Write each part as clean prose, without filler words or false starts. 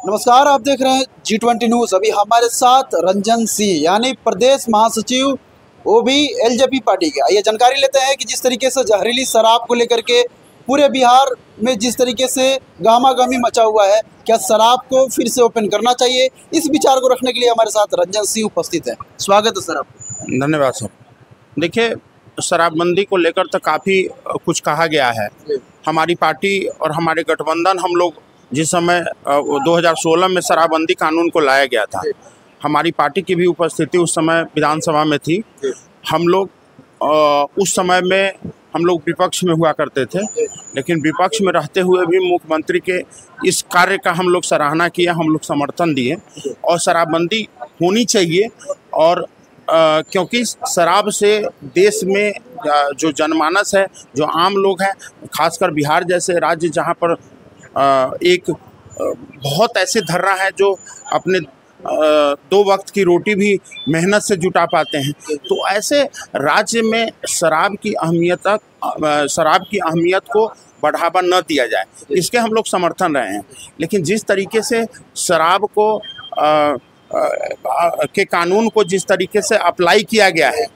नमस्कार, आप देख रहे हैं G20 न्यूज़। अभी हमारे साथ रंजन सिंह यानी प्रदेश महासचिव वो भी एलजेपी पार्टी के। आइए जानकारी लेते हैं कि जिस तरीके से जहरीली शराब को लेकर के पूरे बिहार में जिस तरीके से गहमागहमी मचा हुआ है, क्या शराब को फिर से ओपन करना चाहिए, इस विचार को रखने के लिए हमारे साथ रंजन सिंह उपस्थित है। स्वागत है सर आपका। धन्यवाद सर। देखिए, शराबबंदी को लेकर तो काफ़ी कुछ कहा गया है। हमारी पार्टी और हमारे गठबंधन, हम लोग जिस समय 2016 में शराबबंदी कानून को लाया गया था, हमारी पार्टी की भी उपस्थिति उस समय विधानसभा में थी। हम लोग उस समय में हम लोग विपक्ष में हुआ करते थे, लेकिन विपक्ष में रहते हुए भी मुख्यमंत्री के इस कार्य का हम लोग सराहना किया, हम लोग समर्थन दिए और शराबबंदी होनी चाहिए। और क्योंकि शराब से देश में जो जनमानस है, जो आम लोग हैं, खासकर बिहार जैसे राज्य जहां पर एक बहुत ऐसे धर्रा है जो अपने 2 वक्त की रोटी भी मेहनत से जुटा पाते हैं, तो ऐसे राज्य में शराब की अहमियत को बढ़ावा न दिया जाए, इसके हम लोग समर्थन रहे हैं। लेकिन जिस तरीके से शराब को के कानून को जिस तरीके से अप्लाई किया गया है,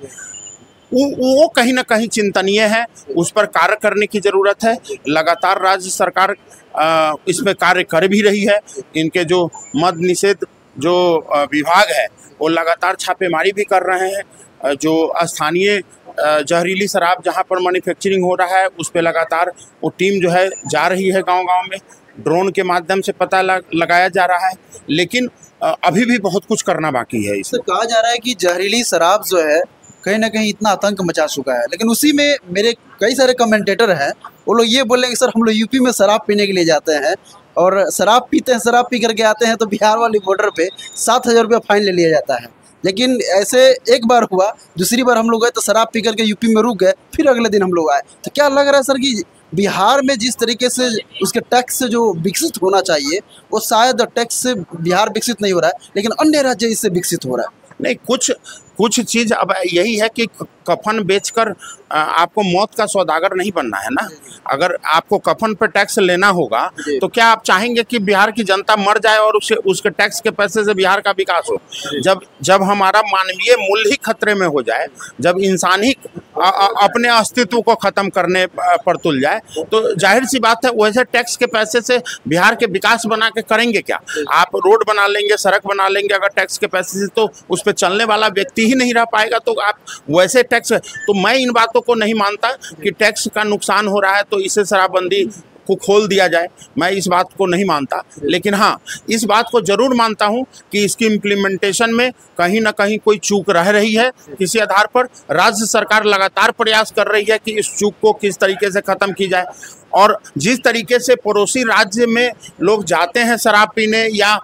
वो कहीं ना कहीं चिंतनीय है। उस पर कार्य करने की ज़रूरत है। लगातार राज्य सरकार इसमें कार्य कर भी रही है। इनके जो मद निषेध जो विभाग है, वो लगातार छापेमारी भी कर रहे हैं। जो स्थानीय जहरीली शराब जहां पर मैन्युफैक्चरिंग हो रहा है, उस पर लगातार वो टीम जो है जा रही है, गांव-गांव में ड्रोन के माध्यम से पता लगाया जा रहा है। लेकिन अभी भी बहुत कुछ करना बाकी है। इससे कहा जा रहा है कि जहरीली शराब जो है कहीं ना कहीं इतना आतंक मचा चुका है, लेकिन उसी में मेरे कई सारे कमेंटेटर हैं, वो लोग ये बोलेंगे सर हम लोग यूपी में शराब पीने के लिए जाते हैं और शराब पीते हैं, शराब पी करके आते हैं तो बिहार वाली बॉर्डर पे 7,000 रुपया फाइन ले लिया जाता है। लेकिन ऐसे एक बार हुआ, दूसरी बार हम लोग गए तो शराब पी करके यूपी में रुक गए, फिर अगले दिन हम लोग आए। तो क्या लग रहा है सर कि बिहार में जिस तरीके से उसके टैक्स से जो विकसित होना चाहिए, वो शायद टैक्स से बिहार विकसित नहीं हो रहा है, लेकिन अन्य राज्य इससे विकसित हो रहा है? नहीं, कुछ चीज़ अब यही है कि कफन बेचकर आपको मौत का सौदागर नहीं बनना है ना। अगर आपको कफन पर टैक्स लेना होगा तो क्या आप चाहेंगे कि बिहार की जनता मर जाए और उसके टैक्स के पैसे से बिहार का विकास हो? जब हमारा मानवीय मूल्य ही खतरे में हो जाए, जब इंसान ही अपने अस्तित्व को ख़त्म करने पर तुल जाए, तो जाहिर सी बात है वैसे टैक्स के पैसे से बिहार के विकास बना के करेंगे क्या? आप रोड बना लेंगे, सड़क बना लेंगे अगर टैक्स के पैसे से, तो उस पर चलने वाला व्यक्ति ही नहीं रह पाएगा। तो आप वैसे टैक्स, तो मैं इन बातों को नहीं मानता कि टैक्स का नुकसान हो रहा है तो इसे शराबबंदी को खोल दिया जाए, मैं इस बात को नहीं मानता। लेकिन हाँ, इस बात को जरूर मानता हूँ कि इसकी इम्प्लीमेंटेशन में कहीं ना कहीं कोई चूक रह रही है। किसी आधार पर राज्य सरकार लगातार प्रयास कर रही है कि इस चूक को किस तरीके से ख़त्म की जाए। और जिस तरीके से पड़ोसी राज्य में लोग जाते हैं शराब पीने या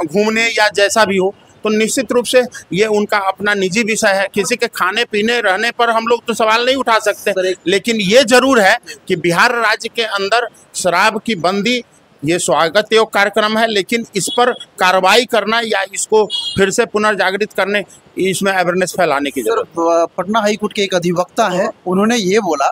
घूमने या जैसा भी हो, तो निश्चित रूप से ये उनका अपना निजी विषय है। किसी के खाने पीने रहने पर हम लोग तो सवाल नहीं उठा सकते, लेकिन ये जरूर है कि बिहार राज्य के अंदर शराब की बंदी ये स्वागत योग्य कार्यक्रम है, लेकिन इस पर कार्रवाई करना या इसको फिर से पुनर्जागृत करने, इसमें अवेयरनेस फैलाने की जरूरत। पटना हाईकोर्ट के एक अधिवक्ता है, उन्होंने ये बोला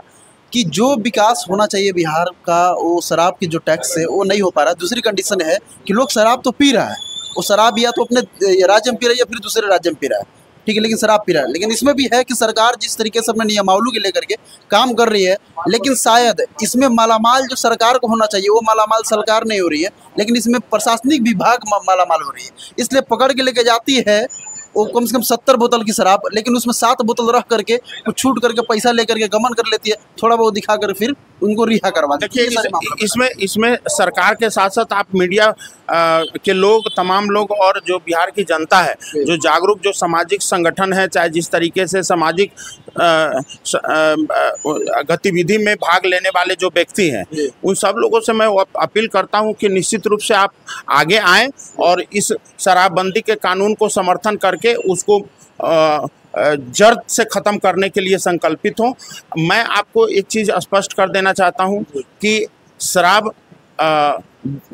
कि जो विकास होना चाहिए बिहार का, वो शराब की जो टैक्स है वो नहीं हो पा रहा। दूसरी कंडीशन है कि लोग शराब तो पी रहा है, वो शराब या तो अपने राज्य में पी रहा है या फिर दूसरे राज्य में पी रहा है, ठीक है, लेकिन शराब पी रहा है। लेकिन इसमें भी है कि सरकार जिस तरीके से अपने नियमावली के लेकर के काम कर रही है, लेकिन शायद इसमें मालामाल जो सरकार को होना चाहिए वो मालामाल सरकार नहीं हो रही है, लेकिन इसमें प्रशासनिक विभाग मालामाल हो रही है। इसलिए पकड़ के लेके जाती है वो कम से कम 70 बोतल की शराब, लेकिन उसमें 7 बोतल रख करके कुछ छूट करके पैसा लेकर के गमन कर लेती है, थोड़ा बहुत दिखा कर फिर उनको रिहा करवा देती है। देखिए, इसमें सरकार के साथ साथ आप मीडिया के लोग, तमाम लोग और जो बिहार की जनता है, जो जागरूक जो सामाजिक संगठन है, चाहे जिस तरीके से सामाजिक गतिविधि में भाग लेने वाले जो व्यक्ति हैं, उन सब लोगों से मैं अपील करता हूं कि निश्चित रूप से आप आगे आएं और इस शराबबंदी के कानून को समर्थन करके उसको जड़ से ख़त्म करने के लिए संकल्पित हों। मैं आपको एक चीज़ स्पष्ट कर देना चाहता हूं कि शराब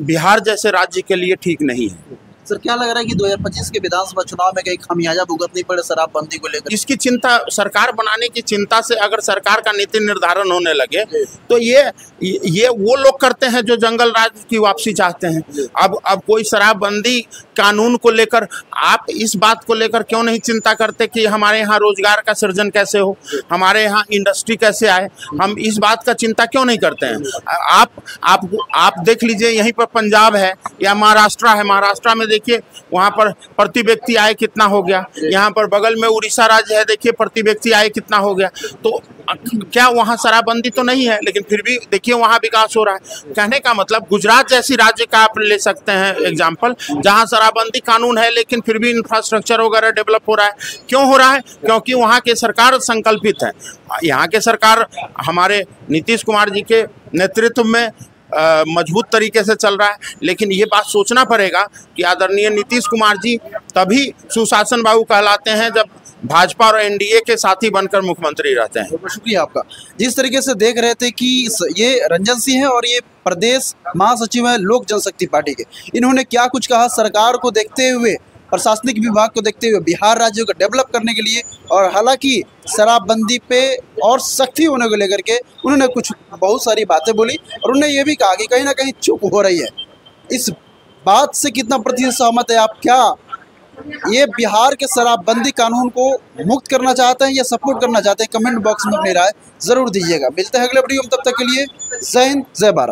बिहार जैसे राज्य के लिए ठीक नहीं है। सर क्या लग रहा है कि 2025 के विधानसभा चुनाव में कहीं खामियाजा भुगतनी पड़े शराबबंदी को लेकर? इसकी चिंता, सरकार बनाने की चिंता से अगर सरकार का नीति निर्धारण होने लगे तो ये वो लोग करते हैं जो जंगल राज की वापसी चाहते हैं। अब कोई शराबबंदी कानून को लेकर आप इस बात को लेकर क्यों नहीं चिंता करते कि हमारे यहाँ रोजगार का सृजन कैसे हो, हमारे यहाँ इंडस्ट्री कैसे आए? हम इस बात का चिंता क्यों नहीं करते हैं? आप देख लीजिए, यहीं पर पंजाब है या महाराष्ट्र है, महाराष्ट्र में देखिए वहाँ पर प्रति व्यक्ति आय कितना हो गया, यहाँ पर बगल में उड़ीसा राज्य है, देखिए प्रति व्यक्ति आय कितना हो गया। तो क्या वहाँ शराबबंदी तो नहीं है, लेकिन फिर भी देखिए वहाँ विकास हो रहा है। कहने का मतलब गुजरात जैसी राज्य का आप ले सकते हैं एग्जाम्पल, जहाँ शराबबंदी कानून है लेकिन फिर भी इंफ्रास्ट्रक्चर वगैरह डेवलप हो रहा है। क्यों हो रहा है? क्योंकि वहाँ की सरकार संकल्पित है। यहाँ के सरकार हमारे नीतीश कुमार जी के नेतृत्व में मजबूत तरीके से चल रहा है। लेकिन ये बात सोचना पड़ेगा कि आदरणीय नीतीश कुमार जी तभी सुशासन बाबू कहलाते हैं जब भाजपा और एनडीए के साथी बनकर मुख्यमंत्री रहते हैं। बहुत शुक्रिया आपका। जिस तरीके से देख रहे थे कि ये रंजन सिंह है और ये प्रदेश महासचिव है लोक जनशक्ति पार्टी के, इन्होंने क्या कुछ कहा सरकार को देखते हुए, प्रशासनिक विभाग को देखते हुए, बिहार राज्य को डेवलप करने के लिए, और हालांकि शराबबंदी पे और सख्ती होने को लेकर के उन्होंने कुछ बहुत सारी बातें बोली और उन्होंने ये भी कहा कि कहीं ना कहीं चूक हो रही है। इस बात से कितना प्रतिशत सहमत है आप? क्या ये बिहार के शराबबंदी कानून को मुक्त करना चाहते हैं या सपोर्ट करना चाहते हैं? कमेंट बॉक्स में अपनी राय जरूर दीजिएगा। मिलते हैं अगले वीडियो में, तब तक के लिए जय हिंद, जय भारत।